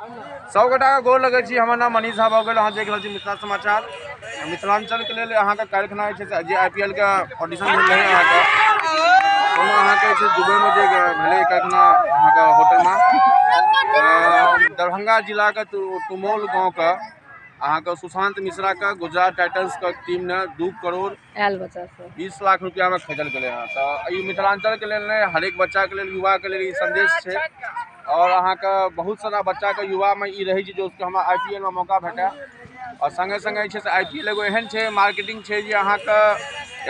सब गोटा के गोर लगे छी। हमर नाम मनीष झा भऽ गेल। अहाँ देख रहल छी मिथिला समाचार। मिथिलांचल के लेल अहाँ के कारखाना जे IPL के ऑडिशन भेल रहे अहाँ के कोनो अहाँ के दुबई में जे भेले कारखाना अहाँ के होटल में दरभंगा जिला के तुमौल गांव के अहाँ के सुशांत मिश्रा के गुजरात टाइटंस के टीम ने 2 करोड़ 20 लाख रुपया में खरीदल गए हैं। तो ई मिथिलांचल के लेल नहीं, हरेक बच्चा के लेल, युवा के लेल ई संदेश है। और अहाँ के बहुत सारा बच्चा के युवा में ई रही जो हमरा IPL में मौका भेटे। और संगे संगे IPL एगो एहन है मार्केटिंग है जे अहाँ के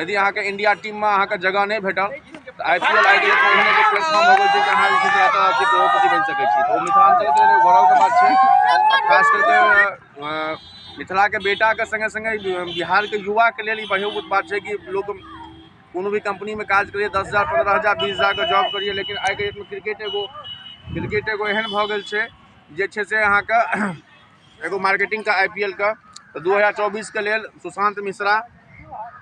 यदि अहाँ के इंडिया टीम में अहाँ के जगह नहीं भेटल तो IPL आगे एहन एगो प्लेटफॉर्म हो गई है कि अहाँ करोड़पति बन सके छी। तो मिथिलांचल के लिए गौरव के बात है। खास करके मिथिला के बेटा के संगे संगे बिहार के युवा के लिए बहुत बात है कि लोग कोनो भी कंपनी में काज करिए 10,000 15,000 20,000 के जॉब करिए। लेकिन आई के डेट में क्रिकेट एगो एहन भ गेल छै जे छै से अहाँ के एगो मार्केटिंग का IPL का। तो 2024 के लेल सुशांत मिश्रा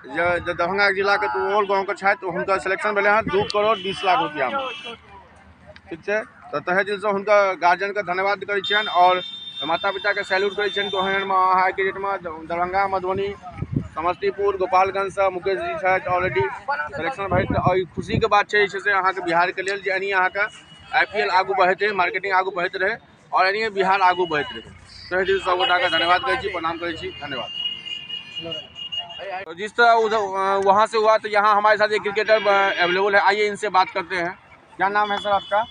जो दरभंगा जिला के तुमौल गाँव के छथि हुनकर सिलेक्शन भेले हैं 2 करोड़ 20 लाख रुपया में। ठीक है, तो तहे दिल से हुनका गार्जियन के धन्यवाद करै छियन और माता पिता के सैल्यूट करै छियन। तो एहन में आई के डेट में दरभंगा, मधुबनी, समस्तीपुर, गोपालगंज से मुकेश जी छथि ऑलरेडी सिलेक्शन भेट। और खुशी के बात है से अहाँ के बिहार के लेल जे एनी अहाँ के IPL आगू बढ़ते रहे, मार्केटिंग आगू बढ़ते रहे और एनी बिहार आगू बढ़ते रहे। तहे दिल सब गोटा के धन्यवाद करै छी, प्रणाम करै छी, धन्यवाद। तो जिस तरह वहाँ से हुआ तो यहाँ हमारे साथ एक क्रिकेटर अवेलेबल है, आइए इनसे बात करते हैं। क्या नाम है सर आपका?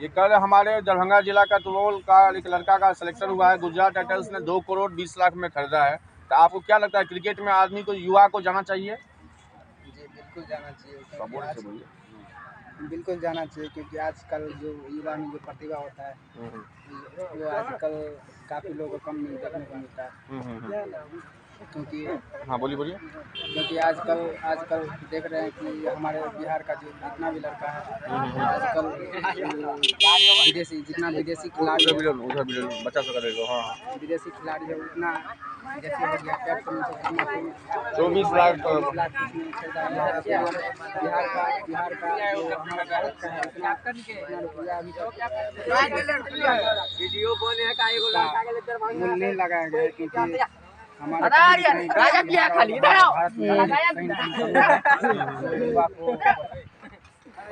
ये कल हमारे दरभंगा जिला का तुमौल का एक लड़का का सिलेक्शन हुआ है, गुजरात टाइटंस ने 2 करोड़ 20 लाख में खरीदा है। तो आपको क्या लगता है क्रिकेट में आदमी को, युवा को जाना चाहिए? जी बिल्कुल जाना चाहिए, बिल्कुल जाना चाहिए क्योंकि आजकल जो युवा में जो प्रतिभा होता है वो आजकल काफ़ी लोगों को कम देखने को मिलता है। क्योंकि हाँ बोलिए। क्योंकि आजकल देख रहे हैं कि हमारे बिहार का जो जितना भी लड़का है आजकल विदेशी खिलाड़ी बच्चा सब करेगा। हाँ विदेशी खिलाड़ी है उतना जैसे हो गया कैप्टन 24 लाख बिहार का जो हमारा भारत का है उतना रुपया अभी मूल्य नहीं लगाया गया है क्योंकि हमारा युवा को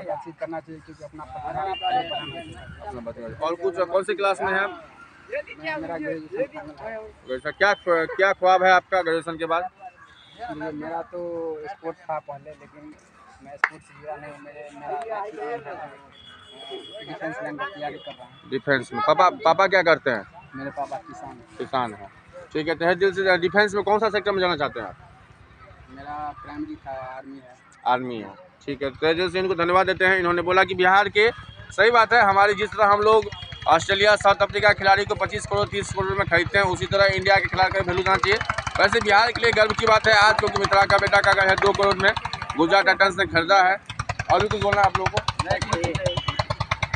बातचीत करना चाहिए क्योंकि अपना और कुछ कौन सी क्लास में है? मेरा ग्रेजुएशन क्या ख्वाब है आपका ग्रेजुएशन के बाद? मेरा तो स्पोर्ट्स था पहले, लेकिन मैं स्पोर्ट्स से जुड़ा नहीं। मेरा डिफेंस लाइन की तैयारी कर रहा हूँ। डिफेंस में पापा क्या करते हैं? मेरे पापा किसान है। ठीक है, तहे दिल से डिफेंस में कौन सा सेक्टर में जाना चाहते हैं आप? मेरा प्राइमरी था, आर्मी है। ठीक है, तहे दिल से इनको धन्यवाद देते हैं। इन्होंने बोला कि बिहार के, सही बात है, हमारी जिस तरह हम लोग ऑस्ट्रेलिया, साउथ अफ्रीका खिलाड़ी को 25 करोड़ 30 करोड़ में खरीदते हैं, उसी तरह इंडिया के खिलाड़ी का वैल्यू जाना चाहिए। वैसे बिहार के लिए गर्व की बात है आज, क्योंकि मिथिला का बेटा का है 2 करोड़ में गुजरात टाइटंस ने खरीदा है। और भी कुछ बोलना है आप लोगों को?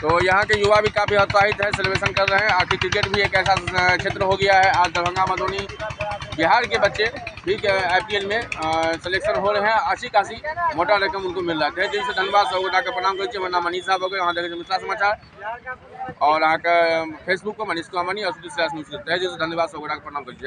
तो यहाँ के युवा भी काफ़ी उत्साहित है, सेलिब्रेशन कर रहे हैं। आखिर क्रिकेट भी एक ऐसा क्षेत्र हो गया है, आज दरभंगा, मधुबनी, बिहार के बच्चे भी IPL में सिलेक्शन हो रहे हैं। अच्छी खासी मोटा रकम उनको मिल रहा है। जिनसे धन्यवाद, सब गोटा के प्रणाम करें। मेरा नाम मनीष साहब हो गए, वहाँ देखें मिथिला समाचार और अहाँ के फेसबुक पर मनीष कुमार मनी और धन्यवाद, सब गोटा के प्रणाम करें।